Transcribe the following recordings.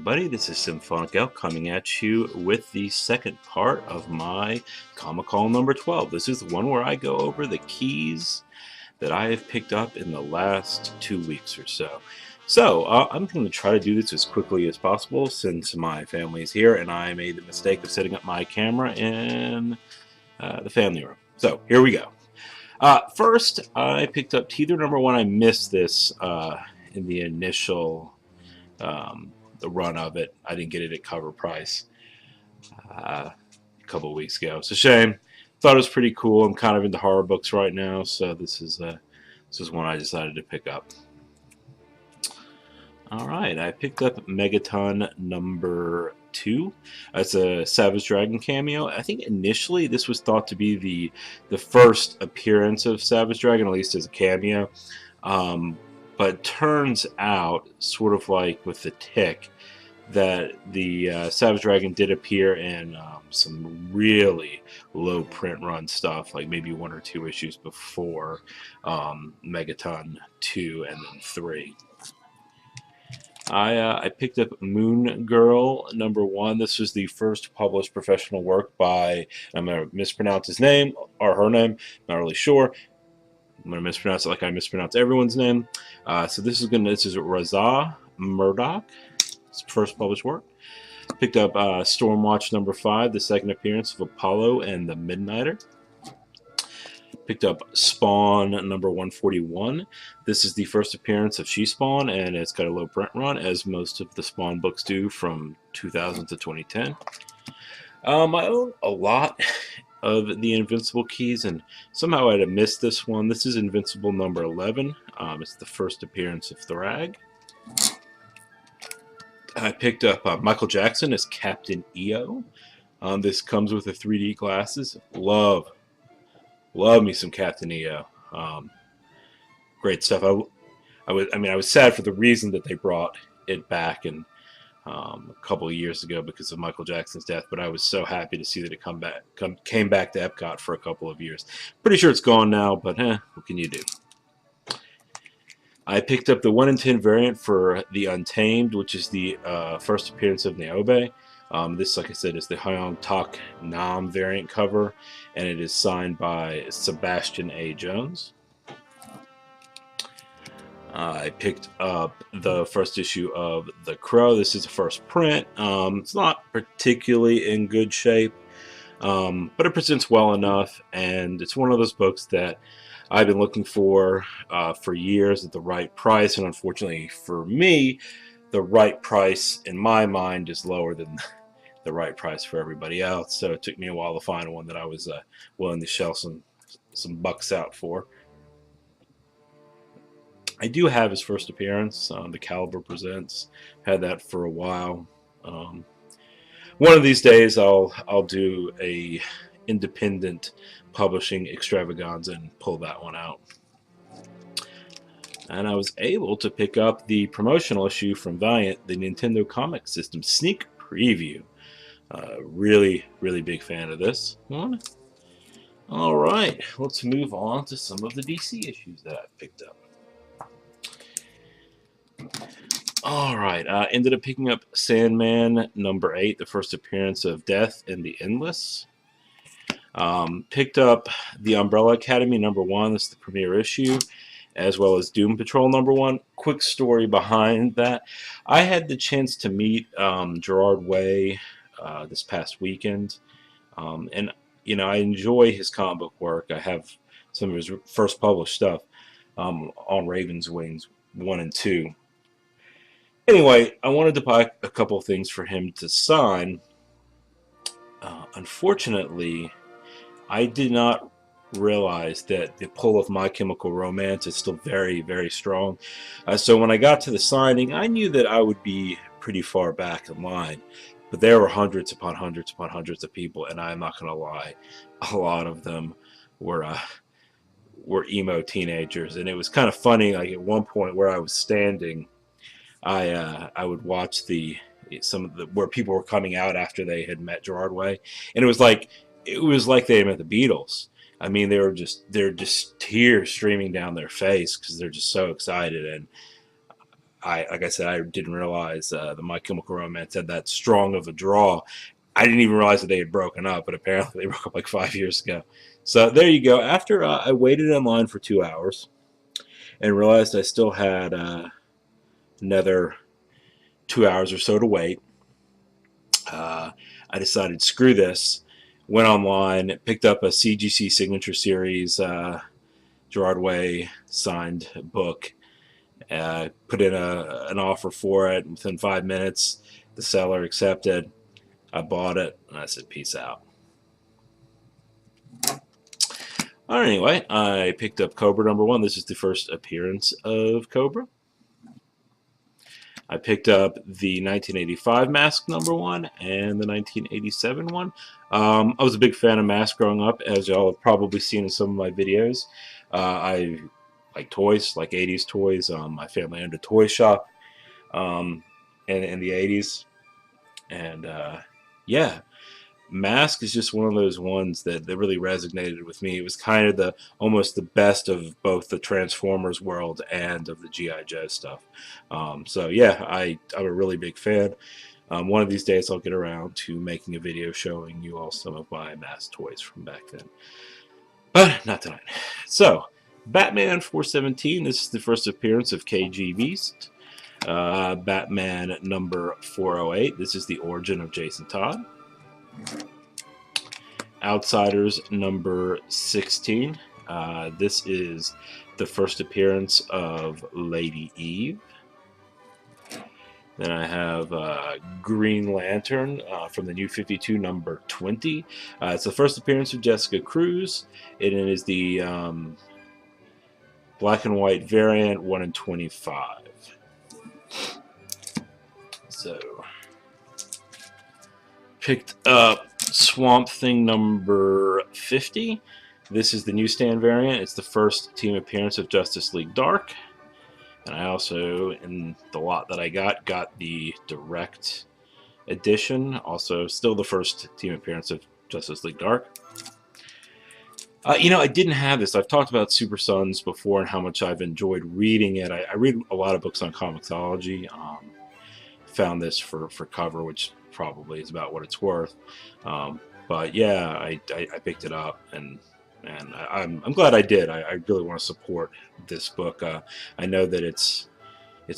everybody, this is Symphonic coming at you with the second part of my Comic Call number 12. This is the one where I go over the keys that I have picked up in the last 2 weeks or so. I'm going to try to do this as quickly as possible since my family is here and I made the mistake of setting up my camera in the family room. So here we go. First, I picked up Teether number 1. I missed this in the initial the run of it. I didn't get it at cover price a couple of weeks ago. It's a shame. Thought it was pretty cool. I'm kind of into horror books right now, so this is one I decided to pick up. All right, I picked up Megaton number 2. It's a Savage Dragon cameo. I think initially this was thought to be the first appearance of Savage Dragon, at least as a cameo. But turns out, sort of like with the Tick, that the Savage Dragon did appear in some really low print run stuff, like maybe 1 or 2 issues before Megaton 2 and then 3. I picked up Moon Girl number 1. This was the first published professional work by, I'm going to mispronounce his name, or her name, not really sure. I'm going to mispronounce it like I mispronounce everyone's name. So this is Raza Murdoch. It's first published work. Picked up Stormwatch number 5, the second appearance of Apollo and the Midnighter. Picked up Spawn number 141. This is the first appearance of She-Spawn, and it's got a low print run, as most of the Spawn books do from 2000 to 2010. I own a lot of the Invincible keys, and somehow I'd have missed this one. This is Invincible number 11. It's the first appearance of Thrag. I picked up Michael Jackson as Captain EO. This comes with the 3D glasses. Love me some Captain EO. Great stuff. I was sad for the reason that they brought it back and a couple of years ago because of Michael Jackson's death, but I was so happy to see that it came back to Epcot for a couple of years. Pretty sure it's gone now, but what can you do? I picked up the 1 in 10 variant for The Untamed, which is the first appearance of Niobe. This, like I said, is the Hyung Tak Nam variant cover, and it is signed by Sebastian A. Jones. I picked up the first issue of The Crow. This is the first print. It's not particularly in good shape, but it presents well enough, and it's one of those books that I've been looking for years at the right price, and unfortunately for me, the right price in my mind is lower than the right price for everybody else. So it took me a while to find one that I was willing to shell some bucks out for. I do have his first appearance. The Caliber Presents. Had that for a while. One of these days, I'll do a independent publishing extravaganza and pull that one out. And I was able to pick up the promotional issue from Valiant, the Nintendo Comic System sneak preview. Really big fan of this one. All right, let's move on to some of the DC issues that I picked up. All right, ended up picking up Sandman number 8, the first appearance of Death in the Endless. Picked up The Umbrella Academy number 1, this is the premiere issue, as well as Doom Patrol number 1. Quick story behind that. I had the chance to meet Gerard Way this past weekend, and I enjoy his comic book work. I have some of his first published stuff on Raven's Wings 1 and 2. Anyway, I wanted to buy a couple of things for him to sign. Unfortunately, I did not realize that the pull of My Chemical Romance is still very strong. So when I got to the signing, I knew that I would be pretty far back in line. But there were hundreds upon hundreds upon hundreds of people, and I'm not going to lie, a lot of them were emo teenagers. And it was kind of funny, like at one point where I was standing, I would watch where people were coming out after they had met Gerard Way, and it was like they had met the Beatles. I mean, they're just tears streaming down their face because they're just so excited, and like I said, I didn't realize the My Chemical Romance had that strong of a draw. I didn't even realize that they had broken up, but apparently they broke up like 5 years ago. So there you go. After I waited in line for 2 hours and realized I still had another 2 hours or so to wait, I decided, screw this. Went online, picked up a CGC Signature Series Gerard Way signed book, put in an offer for it. Within 5 minutes, the seller accepted. I bought it, and I said, peace out. All right, anyway, I picked up Cobra #1. This is the first appearance of Cobra. I picked up the 1985 Mask #1 and the 1987 one. I was a big fan of Mask growing up, as y'all have probably seen in some of my videos. I like toys, like 80s toys. My family owned a toy shop in the 80s. And yeah, Mask is just one of those ones that really resonated with me. It was kind of almost the best of both the Transformers world and of the G.I. Joe stuff. So yeah, I'm a really big fan. One of these days I'll get around to making a video showing you all some of my Mask toys from back then. But not tonight. So, Batman 417, this is the first appearance of KG Beast. Batman #408, this is the origin of Jason Todd. Outsiders #16, this is the first appearance of Lady Eve. Then I have Green Lantern from the New 52 #20. It's the first appearance of Jessica Cruz. It is the black and white variant, 1 in 25. So, picked up Swamp Thing #50. This is the newsstand variant. It's the first team appearance of Justice League Dark. And I also, in the lot that I got the direct edition. Also, still the first team appearance of Justice League Dark. I didn't have this. I've talked about Super Sons before and how much I've enjoyed reading it. I read a lot of books on Comixology. Found this for cover, which probably is about what it's worth. But yeah, I picked it up, and I'm glad I did. I really want to support this book. I know that it's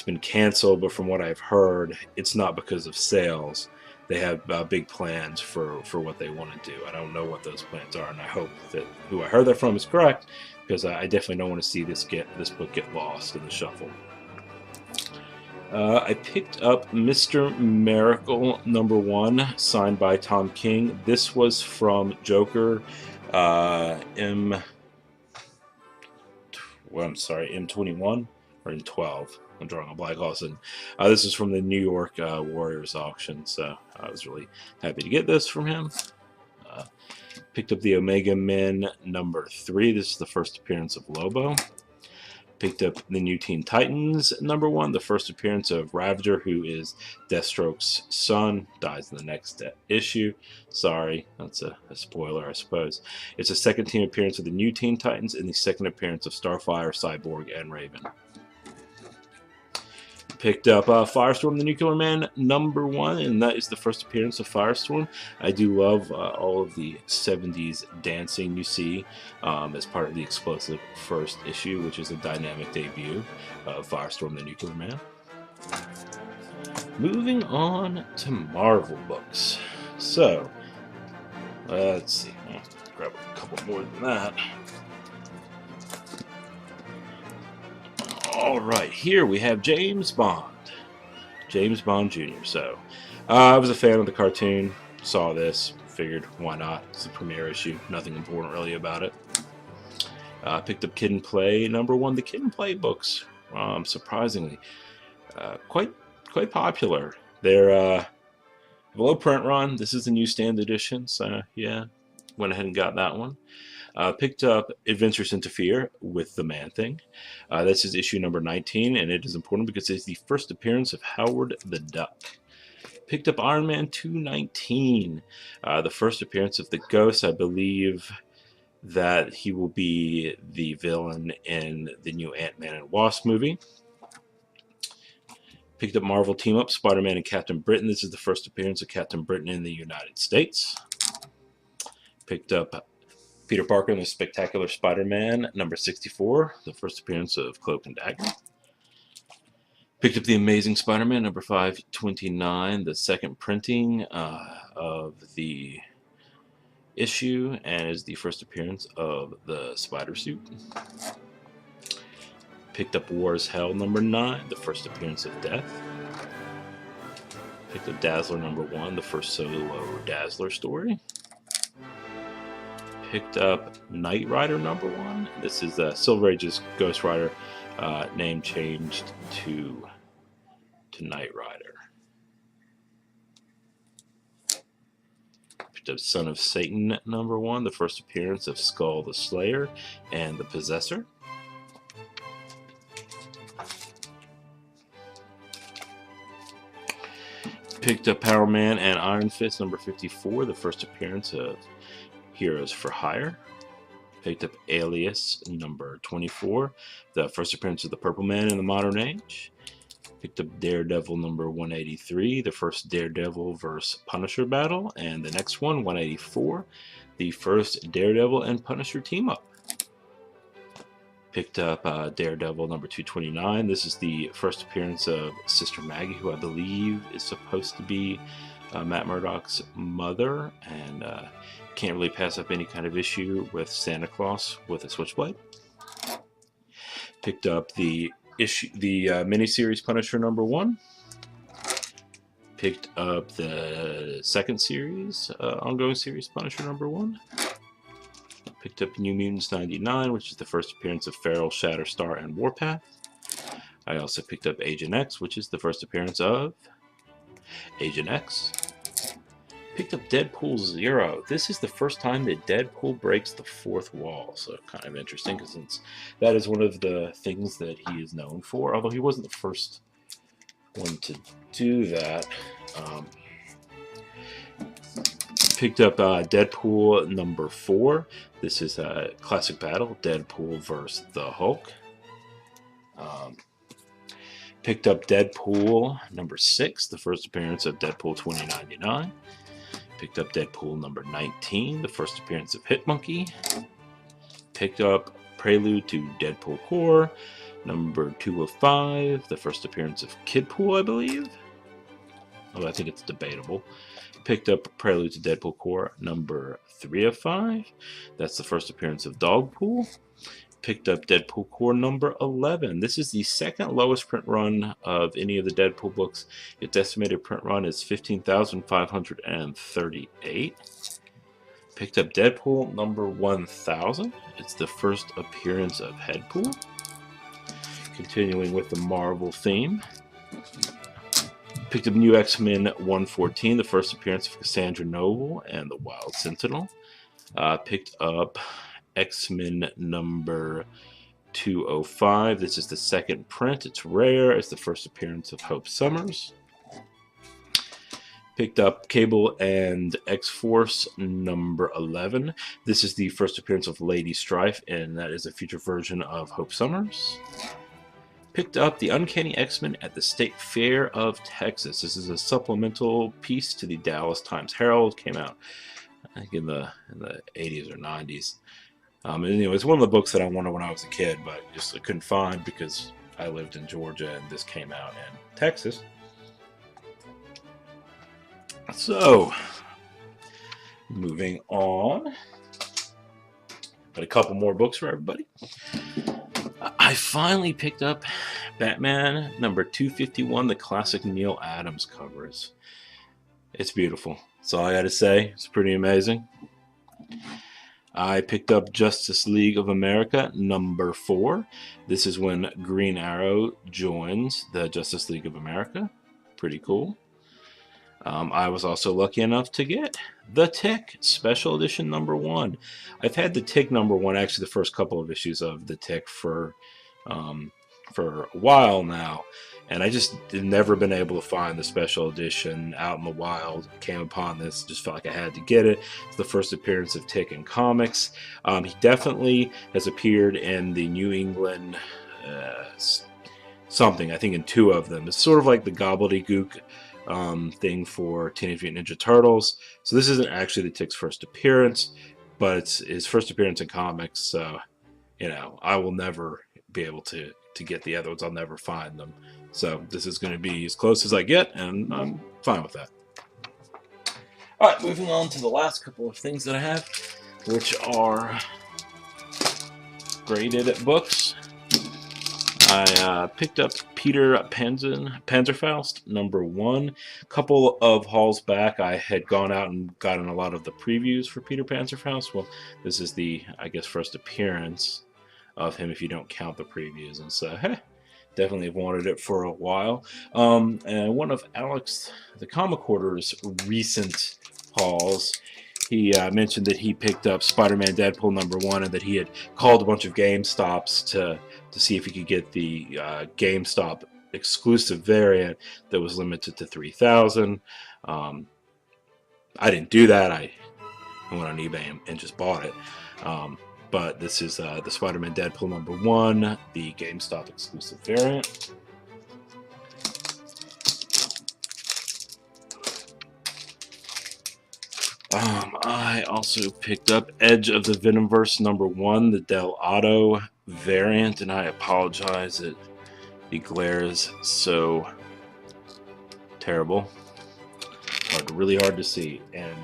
been canceled, but from what I've heard, it's not because of sales. They have big plans for what they want to do. I don't know what those plans are, and I hope that who I heard that from is correct, because I definitely don't want to see this book get lost in the shuffle. I picked up Mr. Miracle #1, signed by Tom King. This was from Joker M21 or M12. I'm drawing a blank also. This is from the New York Warriors auction, so I was really happy to get this from him. Picked up the Omega Men #3. This is the first appearance of Lobo. Picked up the New Teen Titans #1, the first appearance of Ravager, who is Deathstroke's son, dies in the next issue. Sorry, that's a spoiler, I suppose. It's the second team appearance of the New Teen Titans and the second appearance of Starfire, Cyborg, and Raven. Picked up Firestorm, the Nuclear Man #1, and that is the first appearance of Firestorm. I do love all of the 70s dancing you see as part of the explosive first issue, which is a dynamic debut of Firestorm, the Nuclear Man. Moving on to Marvel books. So, let's see. I'll grab a couple more than that. Alright, here we have James Bond. James Bond Jr. So, I was a fan of the cartoon, saw this, figured why not? It's the premiere issue, nothing important really about it. Picked up Kid and Play #1. The Kid and Play books, surprisingly, quite popular. They're a low print run. This is the newsstand edition, so yeah, went ahead and got that one. Picked up Adventures into Fear with the Man-Thing. This is issue #19, and it is important because it's the first appearance of Howard the Duck. Picked up Iron Man 219, the first appearance of the Ghost. I believe that he will be the villain in the new Ant-Man and Wasp movie. Picked up Marvel Team Up, Spider-Man and Captain Britain. This is the first appearance of Captain Britain in the United States. Picked up Peter Parker and the Spectacular Spider-Man, number 64, the first appearance of Cloak and Dagger. Picked up The Amazing Spider-Man, number 529, the second printing of the issue, and is the first appearance of the Spider Suit. Picked up War is Hell, number 9, the first appearance of Death. Picked up Dazzler, number 1, the first solo Dazzler story. Picked up Knight Rider, number 1. This is Silver Age's Ghost Rider, name changed to Knight Rider. Picked up Son of Satan, number 1, the first appearance of Skull the Slayer and the Possessor. Picked up Power Man and Iron Fist, number 54, the first appearance of Heroes for Hire. Picked up Alias, number 24, the first appearance of the Purple Man in the modern age. Picked up Daredevil, number 183, the first Daredevil vs. Punisher battle. And the next one, 184, the first Daredevil and Punisher team up. Picked up Daredevil, number 229. This is the first appearance of Sister Maggie, who I believe is supposed to be Matt Murdock's mother, and can't really pass up any kind of issue with Santa Claus with a switchblade. Picked up the miniseries Punisher number 1. Picked up the second series, ongoing series Punisher number 1. Picked up New Mutants 99, which is the first appearance of Feral, Shatterstar, and Warpath. I also picked up Agent X, which is the first appearance of Agent X. Picked up Deadpool 0. This is the first time that Deadpool breaks the fourth wall, so kind of interesting, because that is one of the things that he is known for, although he wasn't the first one to do that. Picked up Deadpool number 4. This is a classic battle, Deadpool versus the Hulk. Picked up Deadpool number 6, the first appearance of Deadpool 2099. Picked up Deadpool number 19, the first appearance of Hitmonkey. Picked up Prelude to Deadpool Core, number 2 of 5, the first appearance of Kidpool, I believe. Although I think it's debatable. Picked up Prelude to Deadpool Core, number 3 of 5. That's the first appearance of Dogpool. Picked up Deadpool Core number 11. This is the second lowest print run of any of the Deadpool books. Its estimated print run is 15,538. Picked up Deadpool number 1000. It's the first appearance of Headpool. Continuing with the Marvel theme. Picked up New X-Men 114, the first appearance of Cassandra Noble and the Wild Sentinel. Picked up X-Men number 205. This is the second print. It's rare. It's the first appearance of Hope Summers. Picked up Cable and X-Force number 11. This is the first appearance of Lady Strife, and that is a future version of Hope Summers. Picked up the Uncanny X-Men at the State Fair of Texas. This is a supplemental piece to the Dallas Times-Herald. Came out, I think, in the 80s or 90s. Anyway, it's one of the books that I wanted when I was a kid, but just I couldn't find because I lived in Georgia and this came out in Texas. So, moving on. Got a couple more books for everybody. I finally picked up Batman number 251, the classic Neil Adams covers. It's beautiful. That's all I gotta say. It's pretty amazing. I picked up Justice League of America number 4. This is when Green Arrow joins the Justice League of America. Pretty cool. I was also lucky enough to get The Tick Special Edition number 1. I've had The Tick number 1, actually the first couple of issues of The Tick for a while now, and I just had never been able to find the special edition out in the wild. Came upon this, just felt like I had to get it. It's the first appearance of Tick in comics. He definitely has appeared in the New England something. I think in 2 of them. It's sort of like the gobbledygook thing for Teenage Mutant Ninja Turtles. So this isn't actually the Tick's first appearance, but it's his first appearance in comics. So I will never be able to get the other ones. I'll never find them. So this is going to be as close as I get, and I'm fine with that. All right, moving on to the last couple of things that I have, which are graded books. I picked up Peter Panzerfaust #1. A couple of hauls back, I had gone out and gotten a lot of the previews for Peter Panzerfaust. Well, this is the, I guess, first appearance of him if you don't count the previews. And so, definitely have wanted it for a while. And one of Alex, the Comic Quarter's recent hauls, he mentioned that he picked up Spider-Man Deadpool #1 and that he had called a bunch of GameStops to see if he could get the GameStop exclusive variant that was limited to 3,000. I didn't do that. I went on eBay and just bought it. But this is the Spider-Man Deadpool #1, the GameStop exclusive variant. I also picked up Edge of the Venomverse #1, the Dell'Otto variant, and I apologize that the glare is so terrible. Really hard to see. And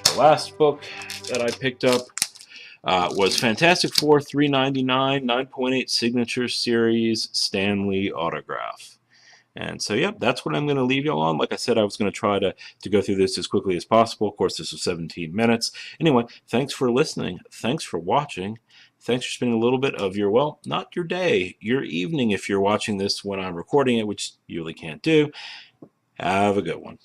the last book that I picked up was Fantastic Four 399 9.8 Signature Series Stanley autograph. And so, yeah, that's what I'm going to leave y'all on. Like I said, I was going to try to go through this as quickly as possible. Of course, this was 17 minutes. Anyway, thanks for listening. Thanks for watching. Thanks for spending a little bit of your, well, not your day, your evening if you're watching this when I'm recording it, which you really can't do. Have a good one.